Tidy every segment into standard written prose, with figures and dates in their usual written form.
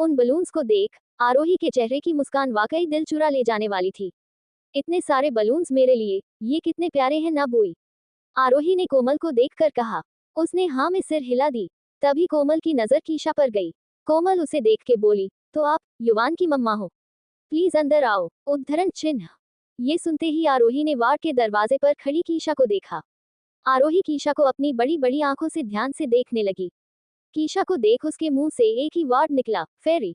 उन बलून्स को देख आरोही के चेहरे की मुस्कान वाकई दिल चुरा ले जाने वाली थी। इतने सारे बलून्स मेरे लिए, ये कितने प्यारे हैं ना बोई। आरोही ने कोमल को देखकर कहा। उसने हाँ में सिर हिला दी। तभी कोमल की नजर कीशा पर गई। कोमल उसे देख के बोली, तो आप युवान की मम्मा हो? प्लीज अंदर आओ। उद्धरण चिन्ह। ये सुनते ही आरोही ने वार्ड के दरवाजे पर खड़ी कीशा को देखा। आरोही कीशा को अपनी बड़ी बड़ी आंखों से ध्यान से देखने लगी। कीशा को देख उसके मुंह से एक ही वर्ड निकला, फेरी।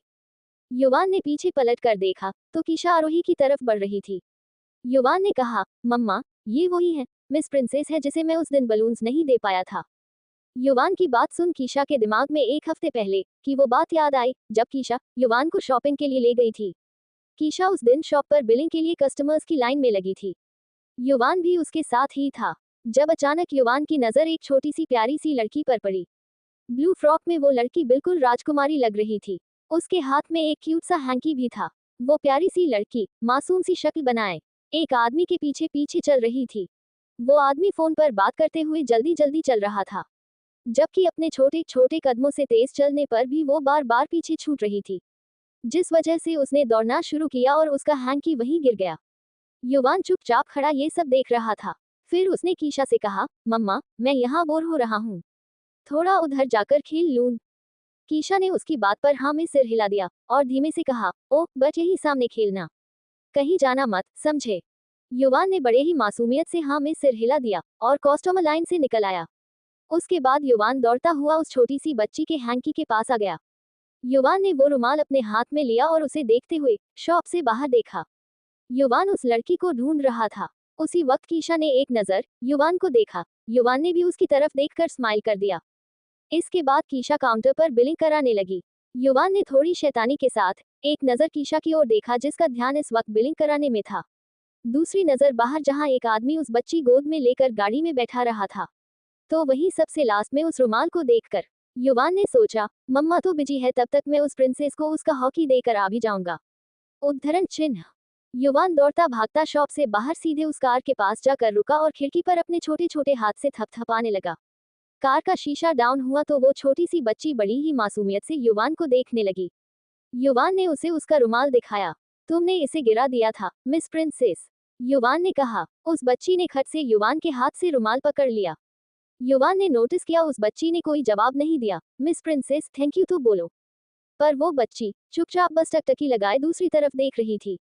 युवान ने पीछे पलट कर देखा तो कीशा आरोही की तरफ बढ़ रही थी। युवान ने कहा, मम्मा, ये वही है, मिस प्रिंसेस है जिसे मैं उस दिन बलून्स नहीं दे पाया था। युवान की बात सुन कीशा के दिमाग में एक हफ्ते पहले की वो बात याद आई जब कीशा युवान को शॉपिंग के लिए ले गई थी। कीशा उस दिन शॉप पर बिलिंग के लिए कस्टमर्स की लाइन में लगी थी। युवान भी उसके साथ ही था। जब अचानक युवान की नजर एक छोटी सी प्यारी सी लड़की पर पड़ी। ब्लू फ्रॉक में वो लड़की बिल्कुल राजकुमारी लग रही थी। उसके हाथ में एक क्यूट सा हैंकी भी था। वो प्यारी सी लड़की मासूम सी शक्ल बनाए एक आदमी के पीछे पीछे चल रही थी। वो आदमी फोन पर बात करते हुए जल्दी जल्दी चल रहा था, जबकि अपने छोटे छोटे कदमों से तेज चलने पर भी वो बार बार पीछे छूट रही थी, जिस वजह से उसने दौड़ना शुरू किया और उसका हैंकी वहीं गिर गया। युवान चुपचाप खड़ा ये सब देख रहा था। फिर उसने कीशा से कहा, मम्मा, मैं यहाँ बोर हो रहा हूँ, थोड़ा उधर जाकर खेल लूं। कीशा ने उसकी बात पर हाँ में सिर हिला दिया और धीमे से कहा, ओह बस यही सामने खेलना, कहीं जाना मत, समझे? युवान ने बड़े ही मासूमियत से हाँ में सिर हिला दिया और कॉस्टोम लाइन से निकल आया। उसके बाद युवान दौड़ता हुआ उस छोटी सी बच्ची के हैंकी के पास आ गया। युवान ने वो रुमाल अपने हाथ में लिया और उसे देखते हुए शॉप से बाहर देखा। युवान उस लड़की को ढूंढ रहा था। उसी वक्त कीशा ने एक नजर युवान को देखा। युवान ने भी उसकी तरफ देखकर स्माइल कर दिया। इसके बाद कीशा काउंटर पर बिलिंग कराने लगी। युवान ने थोड़ी शैतानी के साथ एक नजर कीशा की ओर देखा जिसका ध्यान इस वक्त बिलिंग कराने में था। दूसरी नजर बाहर जहां एक आदमी उस बच्ची गोद में लेकर गाड़ी में बैठा रहा था। तो वहीं सबसे लास्ट में उस रुमाल को देखकर युवान ने सोचा, मम्मा तो बिजी है, तब तक मैं उस प्रिंसेस को उसका हॉकी देकर आ भी जाऊंगा। उद्धरण चिन्ह। युवान दौड़ता भागता शॉप से बाहर सीधे उस कार के पास जाकर रुका और खिड़की पर अपने छोटे छोटे हाथ से थपथपाने लगा। कार का शीशा डाउन हुआ तो वो छोटी सी बच्ची बड़ी ही मासूमियत से युवान को देखने लगी। युवान ने उसे उसका रुमाल दिखाया। तुमने इसे गिरा दिया था, मिस प्रिंसेस। युवान ने कहा। उस बच्ची ने खट से युवान के हाथ से रुमाल पकड़ लिया। युवान ने नोटिस किया उस बच्ची ने कोई जवाब नहीं दिया। मिस प्रिंसेस, थैंक यू तो बोलो। पर वो बच्ची चुपचाप बस टकटकी लगाए दूसरी तरफ देख रही थी।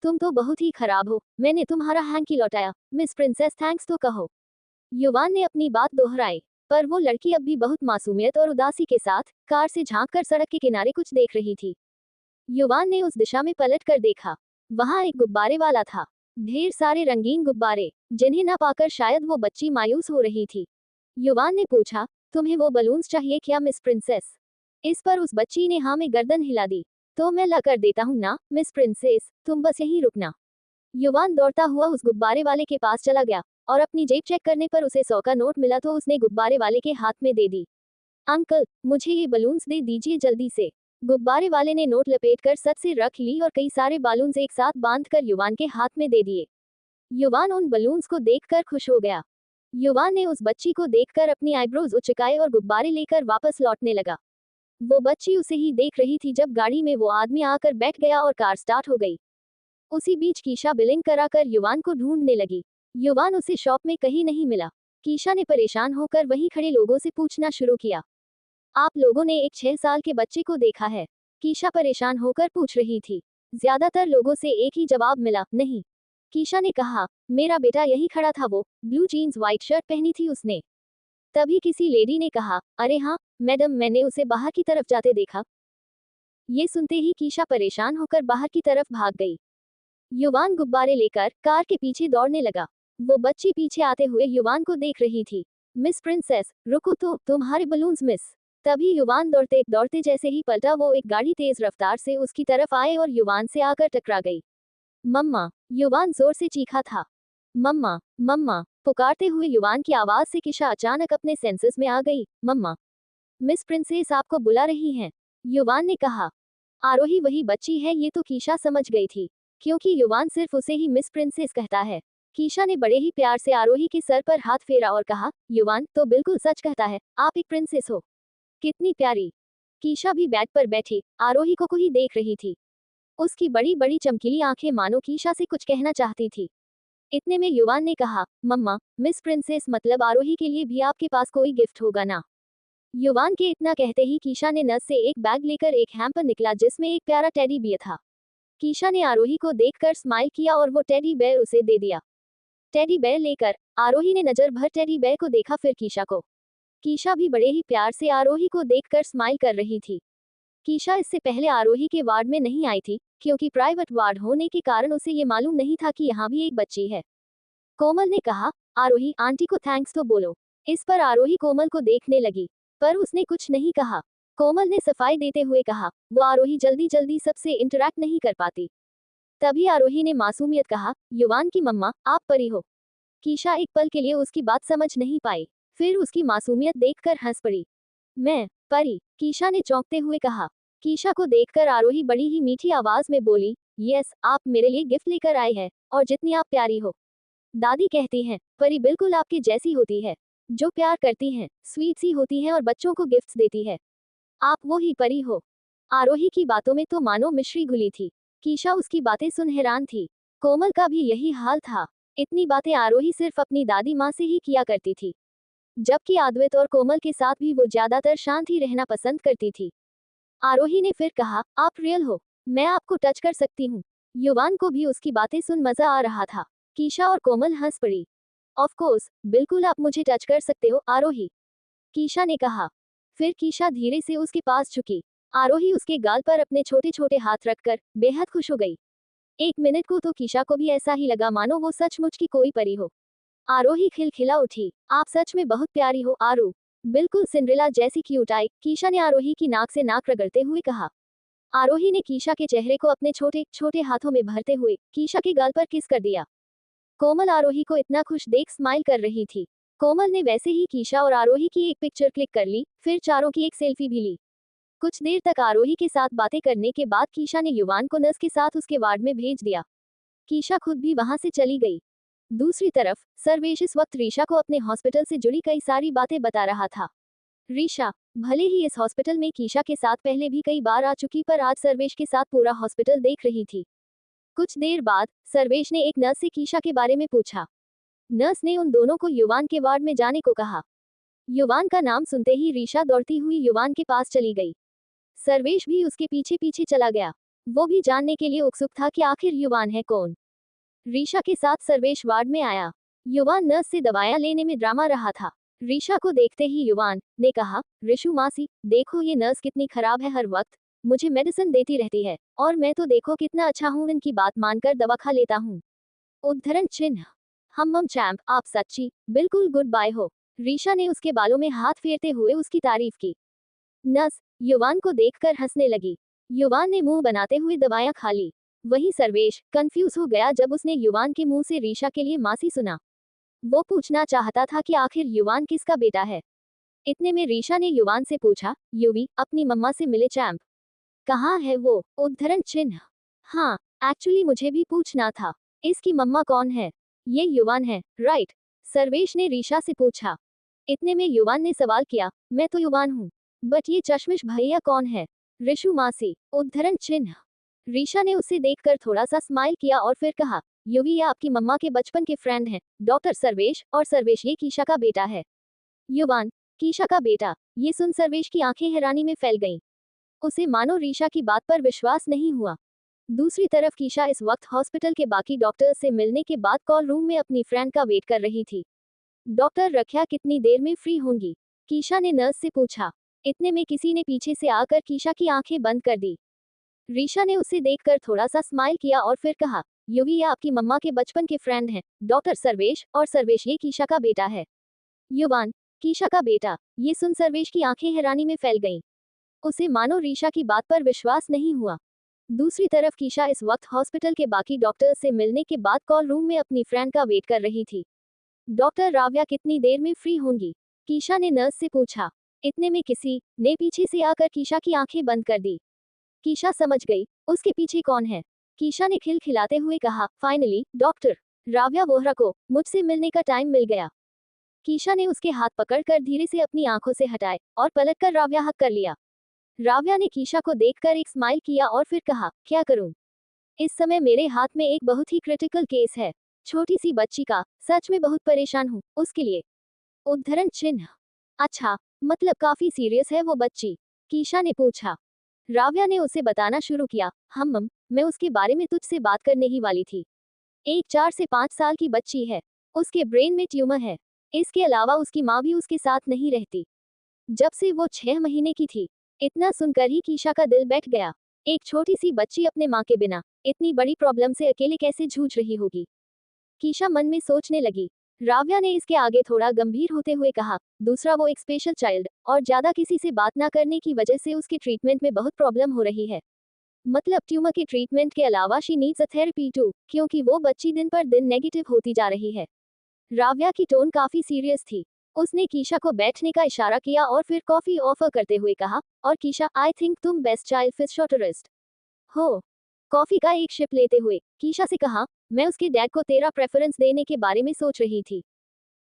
तुम तो बहुत ही खराब हो, मैंने तुम्हारा हैंकी लौटाया, मिस प्रिंसेस थैंक्स तो कहो। युवान ने अपनी बात दोहराई। पर वो लड़की अब भी बहुत मासूमियत और उदासी के साथ कार से झांककर सड़क के किनारे कुछ देख रही थी। युवान ने उस दिशा में पलट कर देखा। वहां एक गुब्बारे वाला था। ढेर सारे रंगीन गुब्बारे, जिन्हें न पाकर शायद वो बच्ची मायूस हो रही थी। युवान ने पूछा, तुम्हें वो बलून्स चाहिए क्या मिस प्रिंसेस? इस पर उस बच्ची ने हाँ में गर्दन हिला दी। तो मैं ला कर देता हूँ ना मिस प्रिंसेस, तुम बस यहीं रुकना। युवान दौड़ता हुआ उस गुब्बारे वाले के पास चला गया और अपनी जेब चेक करने पर उसे 100 का नोट मिला तो उसने गुब्बारे वाले के हाथ में दे दी। अंकल, मुझे ये बलून्स दे दीजिए जल्दी से। गुब्बारे वाले ने नोट लपेटकर सर से रख ली और कई सारे बालून्स एक साथ बांधकर युवान के हाथ में दे दिए। युवान उन बलून्स को देखकर खुश हो गया। युवान ने उस बच्ची को देखकर अपनी आईब्रोज उचकाए और गुब्बारे लेकर वापस लौटने लगा। वो बच्ची उसे ही देख रही थी जब गाड़ी में वो आदमी आकर बैठ गया और कार स्टार्ट हो गई। उसी बीच कीशा बिलिंग कराकर युवान को ढूंढने लगी। युवान उसे शॉप में कहीं नहीं मिला। कीशा ने परेशान होकर वहीं खड़े लोगों से पूछना शुरू किया, आप लोगों ने एक 6 साल के बच्चे को देखा है? कीशा परेशान होकर पूछ रही थी। ज्यादातर लोगों से एक ही जवाब मिला, नहीं। कीशा ने कहा, मेरा बेटा यही खड़ा था, वो ब्लू जीन्स व्हाइट शर्ट पहनी थी उसने। तभी किसी लेडी ने कहा, अरे हाँ मैडम, मैंने उसे बाहर की तरफ जाते देखा। ये सुनते ही कीशा परेशान होकर बाहर की तरफ भाग गई। युवान गुब्बारे लेकर कार के पीछे दौड़ने लगा। वो बच्ची पीछे आते हुए युवान को देख रही थी। मिस प्रिंसेस, रुको तो, तुम्हारे बलून्स मिस। तभी युवान दौड़ते दौड़ते जैसे ही पलटा वो एक गाड़ी तेज रफ्तार से उसकी तरफ आए और युवान से आकर टकरा गई। मम्मा, युवान जोर से चीखा था। मम्मा, मम्मा, पुकारते हुए युवान की आवाज से कीशा अचानक अपने सेंसेस में आ गई। मम्मा, मिस प्रिंसेस आपको बुला रही हैं, युवान ने कहा। आरोही वही बच्ची है, ये तो कीशा समझ गई थी, क्योंकि युवान सिर्फ उसे ही मिस प्रिंसेस कहता है। कीशा ने बड़े ही प्यार से आरोही के सर पर हाथ फेरा और कहा, युवान तो बिल्कुल सच कहता है, आप एक प्रिंसेस हो। कितनी प्यारी। कीशा भी बेड पर बैठी आरोही को ही देख रही थी। उसकी बड़ी बड़ी चमकीली आंखें मानो कीशा से कुछ कहना चाहती थी। इतने में युवान ने कहा, मम्मा, मिस प्रिंसेस मतलब आरोही के लिए भी आपके पास कोई गिफ्ट होगा ना। युवान के इतना कहते ही कीशा ने नस से एक बैग लेकर एक हैम्पर निकला जिसमें एक प्यारा टेडी बियर था। कीशा ने आरोही को देखकर स्माइल किया और वो टेडी बेयर उसे दे दिया। टेडी बेयर लेकर आरोही ने नजर भर टेडी बेयर को देखा, फिर कीशा को। कीशा भी बड़े ही प्यार से आरोही को देखकर स्माइल कर रही थी। कीशा इससे पहले आरोही के वार्ड में नहीं आई थी, क्योंकि प्राइवेट वार्ड होने के कारण उसे ये मालूम नहीं था कि यहाँ भी एक बच्ची है। कोमल ने कहा, आरोही आंटी को थैंक्स तो बोलो। इस पर आरोही कोमल को देखने लगी, पर उसने कुछ नहीं कहा। कोमल ने सफाई देते हुए कहा, वो आरोही जल्दी जल्दी सबसे इंटरेक्ट नहीं कर पाती। तभी आरोही ने मासूमियत कहा, युवान की मम्मा, आप परी हो। कीशा एक पल के लिए उसकी बात समझ नहीं पाई, फिर उसकी मासूमियत देखकर हंस पड़ी। मैं परी? कीशा ने चौंकते हुए कहा। कीशा को देखकर आरोही बड़ी ही मीठी आवाज में बोली, यस, आप मेरे लिए गिफ्ट लेकर आए हैं, और जितनी आप प्यारी हो। दादी कहती हैं, परी बिल्कुल आपके जैसी होती है, जो प्यार करती हैं, स्वीट सी होती हैं और बच्चों को गिफ्ट्स देती है। आप वो ही परी हो। आरोही की बातों में तो मानो मिश्री घुली थी। कीशा उसकी बातें सुन हैरान थी। कोमल का भी यही हाल था। इतनी बातें आरोही सिर्फ अपनी दादी माँ से ही किया करती थी, जबकि अद्वैत और कोमल के साथ भी वो ज्यादातर शांत ही रहना पसंद करती थी। आरोही ने फिर कहा, आप रियल हो, मैं आपको टच कर सकती हूँ। युवान को भी उसकी बातें सुन मजा आ रहा था। कीशा और कोमल हंस पड़ी। ऑफ कोर्स, बिल्कुल आप मुझे टच कर सकते हो आरोही, कीशा ने कहा। फिर कीशा धीरे से उसके पास झुकी। आरोही उसके गाल पर अपने छोटे छोटे हाथ रखकर बेहद खुश हो गई। एक मिनट को तो कीशा को भी ऐसा ही लगा मानो वो सचमुच की कोई परी हो। आरोही खिलखिला उठी, आप सच में बहुत प्यारी हो आरू, बिल्कुल सिंड्रेला जैसी क्यूट आई, कीशा ने आरोही की नाक से नाक रगड़ते हुए कहा। आरोही ने कीशा के चेहरे को अपने छोटे छोटे हाथों में भरते हुए कीशा के गाल पर किस कर दिया। कोमल आरोही को इतना खुश देख स्माइल कर रही थी। कोमल ने वैसे ही कीशा और आरोही की एक पिक्चर क्लिक कर ली, फिर चारों की एक सेल्फी भी ली। कुछ देर तक आरोही के साथ बातें करने के बाद कीशा ने युवान को नर्स के साथ उसके वार्ड में भेज दिया। कीशा खुद भी वहां से चली गई। दूसरी तरफ सर्वेश इस वक्त रीशा को अपने हॉस्पिटल से जुड़ी कई सारी बातें बता रहा था। रीशा भले ही इस हॉस्पिटल में कीशा के साथ पहले भी कई बार आ चुकी, पर आज सर्वेश के साथ पूरा हॉस्पिटल देख रही थी। कुछ देर बाद सर्वेश ने एक नर्स से कीशा के बारे में पूछा। नर्स ने उन दोनों को युवान के वार्ड में जाने को कहा। युवान का नाम सुनते ही रीशा दौड़ती हुई युवान के पास चली गई। सर्वेश भी उसके पीछे पीछे चला गया। वो भी जानने के लिए उत्सुक था कि आखिर युवान है कौन। रीशा के साथ सर्वेश वार्ड में आया। युवान नर्स से दवाइयां लेने में ड्रामा रहा था। रीशा को देखते ही युवान ने कहा, रिशु मासी, देखो ये नर्स कितनी खराब है, हर वक्त मुझे मेडिसिन देती रहती है, और मैं तो देखो कितना अच्छा हूँ, इनकी बात मानकर दवा खा लेता हूँ। उद्धरण चिन्ह। हम चैम्प, आप सच्ची बिल्कुल गुड बाय हो। रीशा ने उसके बालों में हाथ फेरते हुए उसकी तारीफ की। नर्स युवान को देखकर हंसने लगी। युवान ने मुंह बनाते हुए दवाइयां खा ली। वही सर्वेश कंफ्यूज हो गया जब उसने युवान के मुंह से रीशा के लिए मासी सुना। वो पूछना चाहता था कि आखिर युवान किसका बेटा है। इतने में रीशा ने युवान से पूछा, युवी, अपनी मम्मा से मिले चैम्प? कहाँ है वो? उद्धरण चिन्ह। हाँ, एक्चुअली मुझे भी पूछना था, इसकी मम्मा कौन है? ये युवान है, राइट? सर्वेश ने रीशा से पूछा। इतने में युवान ने सवाल किया, मैं तो युवान हूँ, बट ये चश्मिश भैया कौन है? रिशु मासी। उद्धरण चिन्ह। रीशा ने उसे देखकर थोड़ा सा स्माइल किया और फिर कहा, युवी, ये आपकी मम्मा के बचपन के फ्रेंड हैं, डॉक्टर सर्वेश, और सर्वेश ये कीशा का बेटा है। युवान, कीशा का बेटा? ये सुन सर्वेश की आंखें हैरानी में फैल गईं। उसे मानो रीशा की बात पर विश्वास नहीं हुआ। दूसरी तरफ कीशा इस वक्त हॉस्पिटल के बाकी डॉक्टर्स से मिलने के बाद कॉल रूम में अपनी फ्रेंड का वेट कर रही थी। डॉक्टर रख्या कितनी देर में फ्री होंगी? कीशा ने नर्स से पूछा। इतने में किसी ने पीछे से आकर कीशा की आंखें बंद कर दी। रीशा ने उसे देखकर थोड़ा सा स्माइल किया और फिर कहा, युवी, ये आपकी मम्मा के बचपन के फ्रेंड हैं, डॉक्टर सर्वेश, और सर्वेश ये कीशा का बेटा है। युवान, कीशा का बेटा? ये सुन सर्वेश की आंखें हैरानी में फैल गईं। उसे मानो रीशा की बात पर विश्वास नहीं हुआ। दूसरी तरफ कीशा इस वक्त हॉस्पिटल के बाकी डॉक्टर्स से मिलने के बाद कॉल रूम में अपनी फ्रेंड का वेट कर रही थी। डॉक्टर राव्या कितनी देर में फ्री होंगी? कीशा ने नर्स से पूछा। इतने में किसी ने पीछे से आकर कीशा की आंखें बंद कर दी। कीशा समझ गई, उसके पीछे कौन है। कीशा ने खिलखिलाते हुए कहा, फाइनली डॉक्टर राव्या वोहरा को मुझसे मिलने का टाइम मिल गया। कीशा ने उसके हाथ पकड़कर धीरे से अपनी आंखों से हटाए और पलटकर राव्या हक कर लिया। राव्या ने कीशा को देखकर एक स्माइल किया और फिर कहा, क्या करूं? इस समय मेरे हाथ में एक बहुत ही क्रिटिकल केस है, छोटी सी बच्ची का। सच में बहुत परेशान हूँ उसके लिए। उद्धरण चिन्ह। अच्छा, मतलब काफी सीरियस है वो बच्ची? कीशा ने पूछा। राव्या ने उसे बताना शुरू किया, हम मैं उसके बारे में तुझसे बात करने ही वाली थी। एक 4 से 5 साल की बच्ची है। उसके ब्रेन में ट्यूमर है। इसके अलावा उसकी माँ भी उसके साथ नहीं रहती जब से वो 6 महीने की थी। इतना सुनकर ही कीशा का दिल बैठ गया। एक छोटी सी बच्ची अपने माँ के बिना इतनी बड़ी प्रॉब्लम से अकेले कैसे जूझ रही होगी? कीशा मन में सोचने लगी। राव्या ने इसके आगे थोड़ा गंभीर होते हुए कहा, दूसरा वो एक स्पेशल चाइल्ड और ज्यादा किसी से बात ना करने की वजह से उसके ट्रीटमेंट में बहुत प्रॉब्लम हो रही है। मतलब ट्यूमर के ट्रीटमेंट के अलावा she needs a therapy too, क्योंकि वो बच्ची दिन पर दिन नेगेटिव होती जा रही है। राव्या की टोन काफी सीरियस थी। उसने कीशा को बैठने का इशारा किया और फिर कॉफी ऑफर करते हुए कहा, और कीशा, आई थिंक तुम बेस्ट चाइल्ड फिजियोथेरेपिस्ट हो। कॉफी का एक शिप लेते हुए कीशा से कहा, मैं उसके डैड को तेरा प्रेफरेंस देने के बारे में सोच रही थी।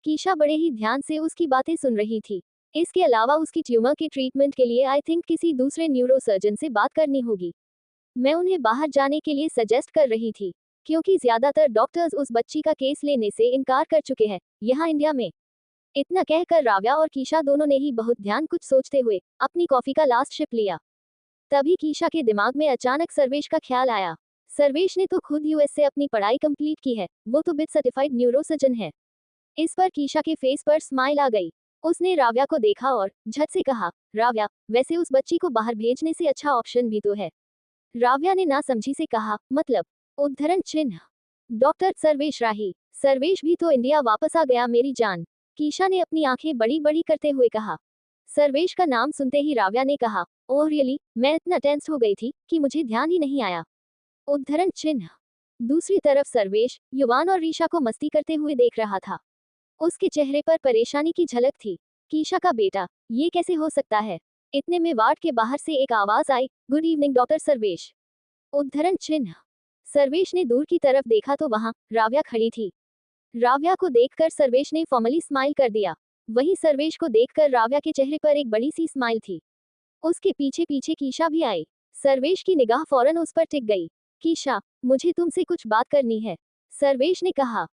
कीशा बड़े ही ध्यान से उसकी बातें सुन रही थी। इसके अलावा उसकी ट्यूमर के ट्रीटमेंट के लिए आई थिंक किसी दूसरे न्यूरोसर्जन से बात करनी होगी। मैं उन्हें बाहर जाने के लिए सजेस्ट कर रही थी, क्योंकि ज्यादातर डॉक्टर्स उस बच्ची का केस लेने से इनकार कर चुके हैं यहाँ इंडिया में। इतना कहकर राव्या और कीशा दोनों ने ही बहुत ध्यान कुछ सोचते हुए अपनी कॉफी का लास्ट शिप लिया। तभी कीशा के दिमाग में अचानक सर्वेश का ख्याल आया। सर्वेश ने तो खुद यूएस से अपनी पढ़ाई कंप्लीट की है, वो तो बिट सर्टिफाइड न्यूरोसर्जन है। इस पर कीशा के फेस पर स्माइल आ गई। उसने राव्या को देखा और झट से कहा, राव्या, वैसे उस बच्ची को बाहर भेजने से अच्छा ऑप्शन भी तो है। राव्या ने ना समझी से कहा, मतलब? उद्धरण चिन्ह। डॉक्टर सर्वेश राही। सर्वेश भी तो इंडिया वापस आ गया मेरी जान। कीशा ने अपनी आंखें बड़ी बड़ी करते हुए कहा। सर्वेश का नाम सुनते ही राव्या ने कहा, ओह रियली, मैं इतना टेंस हो गई थी कि मुझे ध्यान ही नहीं आया। उद्धरण चिन्ह। दूसरी तरफ सर्वेश युवान और रीशा को मस्ती करते हुए देख रहा था। उसके चेहरे पर परेशानी की झलक थी। कीशा का बेटा, ये कैसे हो सकता है? इतने में वार्ड के बाहर से एक आवाज आई, गुड इवनिंग डॉक्टर सर्वेश। उद्धरण चिन्ह। सर्वेश ने दूर की तरफ देखा तो वहां राव्या खड़ी थी। राव्या को देखकर सर्वेश ने फॉर्मली स्माइल कर दिया। वहीं सर्वेश को देखकर राव्या के चेहरे पर एक बड़ी सी स्माइल थी। उसके पीछे पीछे कीशा भी आई। सर्वेश की निगाह फौरन उस पर टिक गई। कीशा, मुझे तुमसे कुछ बात करनी है, सर्वेश ने कहा।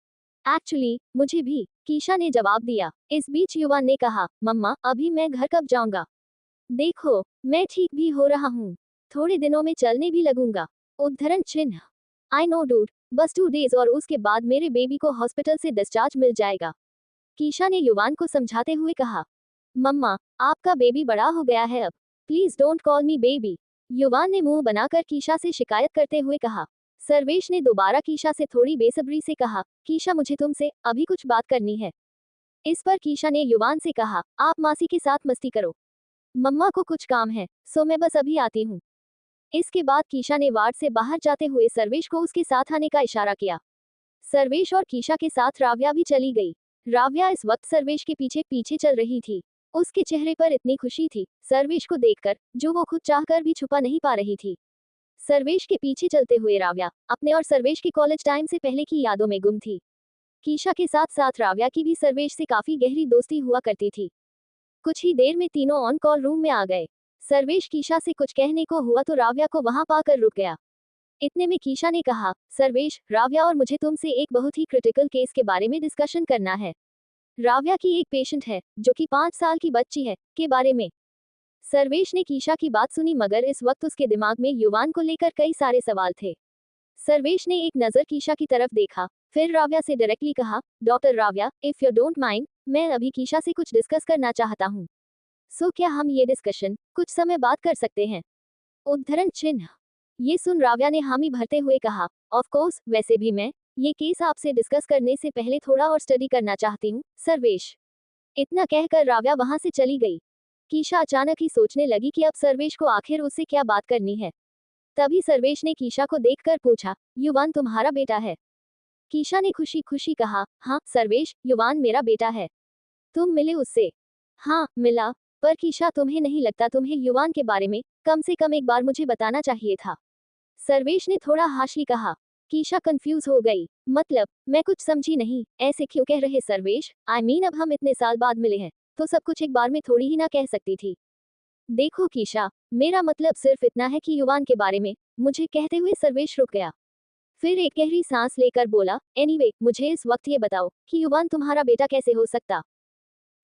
एक्चुअली मुझे भी, कीशा ने जवाब दिया। इस बीच युवान ने कहा, मम्मा अभी मैं घर कब जाऊंगा? देखो, मैं ठीक भी हो रहा हूँ, थोड़े दिनों में चलने भी लगूंगा। उद्धरण चिन्ह। आई नो डूड, बस 2 डेज और उसके बाद मेरे बेबी को हॉस्पिटल से डिस्चार्ज मिल जाएगा, कीशा ने युवान को समझाते हुए कहा। मम्मा, आपका बेबी बड़ा हो गया है अब, please don't call me baby, युवान ने मुंह बनाकर कीशा से शिकायत करते हुए कहा। सर्वेश ने दोबारा कीशा से थोड़ी बेसब्री से कहा, कीशा मुझे तुमसे अभी कुछ बात करनी है। इस पर कीशा ने युवान से कहा, आप मासी के साथ मस्ती करो, मम्मा को कुछ काम है, सो मैं बस अभी आती हूँ। इसके बाद कीशा ने वार्ड से बाहर जाते हुए सर्वेश को उसके साथ आने का इशारा किया। सर्वेश और कीशा के साथ राव्या भी चली गई। राव्या इस वक्त सर्वेश के पीछे पीछे चल रही थी। उसके चेहरे पर इतनी खुशी थी सर्वेश को देखकर, जो वो खुद चाहकर भी छुपा नहीं पा रही थी। सर्वेश के पीछे चलते हुए राव्या अपने और सर्वेश के कॉलेज टाइम से पहले की यादों में गुम थी। कीशा के साथ साथ राव्या की भी सर्वेश से काफी गहरी दोस्ती हुआ करती थी। कुछ ही देर में तीनों ऑन कॉल रूम में आ गए। सर्वेश कीशा से कुछ कहने को हुआ तो राव्या को वहां पाकर रुक गया। इतने में कीशा ने कहा, सर्वेश, राव्या और मुझे तुमसे एक बहुत ही क्रिटिकल केस के बारे में डिस्कशन करना है। राव्या की एक पेशेंट है जो कि 5 साल की बच्ची है के बारे में। सर्वेश ने कीशा की बात सुनी मगर इस वक्त उसके दिमाग में युवान को लेकर कई सारे सवाल थे। सर्वेश ने एक नजर कीशा की तरफ देखा, फिर राव्या से डायरेक्टली कहा, doctor Ravya, if you don't mind, मैं अभी कीशा से कुछ डिस्कस करना चाहता हूँ। सो क्या हम ये डिस्कशन कुछ समय बाद कर सकते हैं? उद्धरण चिन्ह। ये सुन राव्या ने हामी भरते हुए कहा, ऑफ कोर्स, वैसे भी मैं ये केस आपसे डिस्कस करने से पहले थोड़ा और स्टडी करना चाहती हूँ, सर्वेश। इतना कहकर राव्या वहां से चली गई। कीशा अचानक ही सोचने लगी कि अब सर्वेश को आखिर उससे क्या बात करनी है। तभी सर्वेश ने कीशा को देखकर पूछा, युवान तुम्हारा बेटा है? कीशा ने खुशी खुशी कहा, हाँ सर्वेश, युवान मेरा बेटा है। तुम मिले उससे? हाँ मिला, पर कीशा तुम्हें नहीं लगता तुम्हें युवान के बारे में कम से कम एक बार मुझे बताना चाहिए था? सर्वेश ने थोड़ा हाशली कहा। कीशा कंफ्यूज हो गई, मतलब मैं कुछ समझी नहीं, ऐसे क्यों कह रहे सर्वेश? आई मीन अब हम इतने साल बाद मिले हैं तो सब कुछ एक बार में थोड़ी ही ना कह सकती थी। देखो कीशा, मेरा मतलब सिर्फ इतना है कि युवान के बारे में, मुझे कहते हुए सर्वेश रुक गया। फिर एक गहरी सांस लेकर बोला, एनीवे, मुझे इस वक्त ये बताओ कि युवान तुम्हारा बेटा कैसे हो सकता।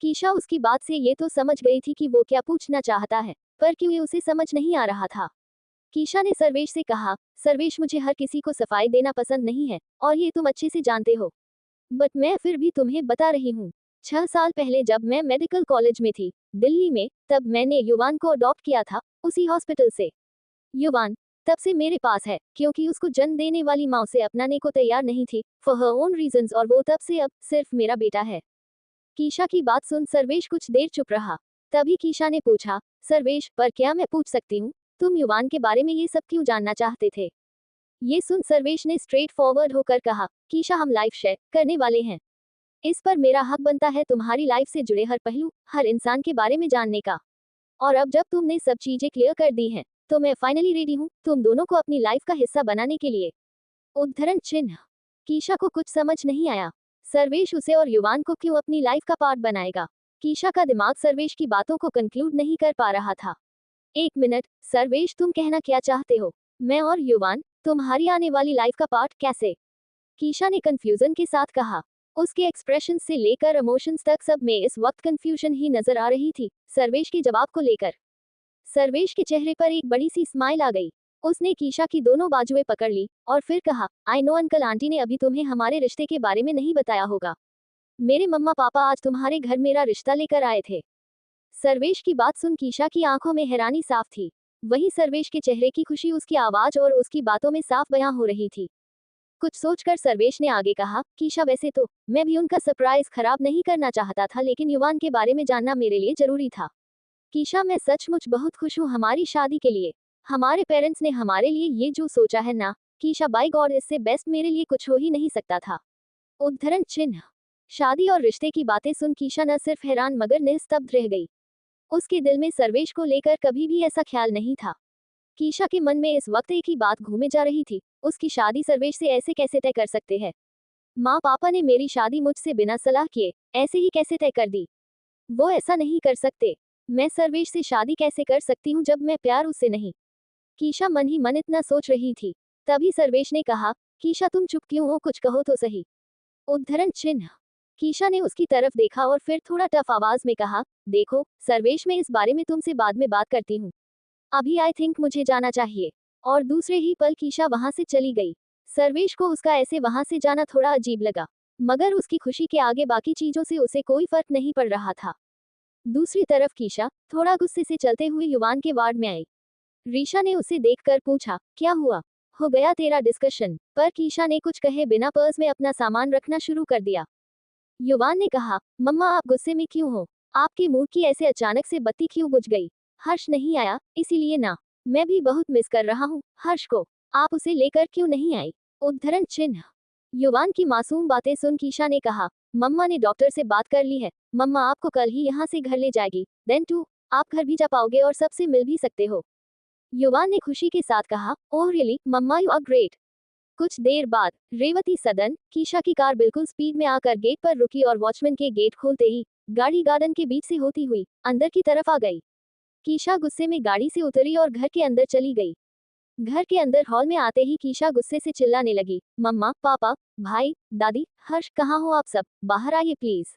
कीशा उसकी बात से ये तो समझ गई थी कि वो क्या पूछना चाहता है, पर क्यों ये उसे समझ नहीं आ रहा था। कीशा ने सर्वेश से कहा, सर्वेश, मुझे हर किसी को सफाई देना पसंद नहीं है, और ये तुम अच्छे से जानते हो। बट मैं फिर भी तुम्हें बता रही हूँ। 6 साल पहले जब मैं मेडिकल कॉलेज में थी, दिल्ली में, तब मैंने युवान को अडॉप्ट किया था, उसी हॉस्पिटल से। युवान तब से मेरे पास है, क्योंकि उसको जन्म देने वाली माँ उसे अपनाने को तैयार नहीं थी, फॉर हर ओन रीजंस, और वो तब से अब सिर्फ मेरा बेटा है। कीशा की बात सुन सर्वेश कुछ देर चुप रहा। तभी कीशा ने पूछा, सर्वेश, पर क्या मैं पूछ सकती हूँ, तुम युवान के बारे में ये सब क्यों जानना चाहते थे। ये सुन सर्वेश ने स्ट्रेट फॉरवर्ड होकर कहा, कीशा, हम लाइफ शेयर करने वाले हैं। इस पर मेरा हक बनता है तुम्हारी लाइफ से जुड़े हर पहलू, हर इंसान के बारे में जानने का। और अब जब तुमने सब चीजें क्लियर कर दी हैं, तो मैं फाइनली रेडी हूँ तुम दोनों को अपनी लाइफ का हिस्सा बनाने के लिए। उद्धरण चिन्ह। कीशा को कुछ समझ नहीं आया। सर्वेश उसे और युवान को क्यों अपनी लाइफ का पार्ट बनाएगा। कीशा का दिमाग सर्वेश की बातों को कंक्लूड नहीं कर पा रहा था। एक मिनट, सर्वेश, तुम कहना क्या चाहते हो, मैं और युवान तुम्हारी आने वाली लाइफ का पार्ट कैसे। कीशा ने कंफ्यूजन के साथ कहा। उसके एक्सप्रेशन से लेकर इमोशंस तक सब में इस वक्त कंफ्यूजन ही नजर आ रही थी, सर्वेश के जवाब को लेकर। सर्वेश के चेहरे पर एक बड़ी सी स्माइल आ गई। उसने कीशा की दोनों बाजुएं पकड़ ली और फिर कहा, आई नो अंकल आंटी ने अभी तुम्हें हमारे रिश्ते के बारे में नहीं बताया होगा। मेरे मम्मा पापा आज तुम्हारे घर मेरा रिश्ता लेकर आए थे। सर्वेश की बात सुन कीशा की आंखों में हैरानी साफ थी। वही सर्वेश के चेहरे की खुशी उसकी आवाज और उसकी बातों में साफ बयां हो रही थी। कुछ सोचकर सर्वेश ने आगे कहा, कीशा, वैसे तो मैं भी उनका सरप्राइज खराब नहीं करना चाहता था, लेकिन युवान के बारे में जानना मेरे लिए जरूरी था। कीशा, मैं सचमुच बहुत खुश हूँ हमारी शादी के लिए। हमारे पेरेंट्स ने हमारे लिए ये जो सोचा है ना, कीशा, बाय गॉड, इससे बेस्ट मेरे लिए कुछ हो ही नहीं सकता था। उद्धरण चिन्ह। शादी और रिश्ते की बातें सुन कीशा न सिर्फ हैरान मगर निस्तब्ध रह गई। उसके दिल में सर्वेश को लेकर कभी भी ऐसा ख्याल नहीं था। कीशा के मन में इस वक्त एक ही बात घूमे जा रही थी, उसकी शादी सर्वेश से ऐसे कैसे तय कर सकते हैं। माँ पापा ने मेरी शादी मुझसे बिना सलाह किए ऐसे ही कैसे तय कर दी। वो ऐसा नहीं कर सकते। मैं सर्वेश से शादी कैसे कर सकती हूँ जब मैं प्यार उससे नहीं। कीशा मन ही मन इतना सोच रही थी। तभी सर्वेश ने कहा, कीशा, तुम चुप क्यों हो, कुछ कहो तो सही। उद्धरण चिन्ह। कीशा ने उसकी तरफ देखा और फिर थोड़ा टफ आवाज में कहा, देखो सर्वेश, मैं इस बारे में तुमसे बाद में बात करती हूँ। अभी आई थिंक मुझे जाना चाहिए। और दूसरे ही पल कीशा वहां से चली गई। सर्वेश को उसका ऐसे वहां से जाना थोड़ा अजीब लगा, मगर उसकी खुशी के आगे बाकी चीजों से उसे कोई फर्क नहीं पड़ रहा था। दूसरी तरफ कीशा थोड़ा गुस्से से चलते हुए युवान के वार्ड में आई। रीशा ने उसे देखकर पूछा, क्या हुआ, हो गया तेरा डिस्कशन। पर कीशा ने कुछ कहे बिना पर्स में अपना सामान रखना शुरू कर दिया। युवान ने कहा, मम्मा, आप गुस्से में क्यों हो, आपके मूड की ऐसे अचानक से बत्ती क्यों बुझ गई। हर्ष नहीं आया इसीलिए ना। मैं भी बहुत मिस कर रहा हूँ हर्ष को, आप उसे लेकर क्यों नहीं आई। उद्धरण चिन्ह। युवान की मासूम बातें सुन कीशा ने कहा, मम्मा ने डॉक्टर से बात कर ली है, मम्मा आपको कल ही यहाँ से घर ले जाएगी, देन टू आप घर भी जा पाओगे और सबसे मिल भी सकते हो। युवान ने खुशी के साथ कहा, oh really mamma, you are great. कुछ देर बाद रेवती सदन, कीशा की कार बिल्कुल स्पीड में आकर गेट पर रुकी और वॉचमैन के गेट खोलते ही गाड़ी गार्डन के बीच से होती हुई अंदर की तरफ आ गई। कीशा गुस्से में गाड़ी से उतरी और घर के अंदर चली गई। घर के अंदर हॉल में आते ही कीशा गुस्से से चिल्लाने लगी, मम्मा पापा भाई दादी हर्ष, कहाँ हो आप सब, बाहर आइए प्लीज।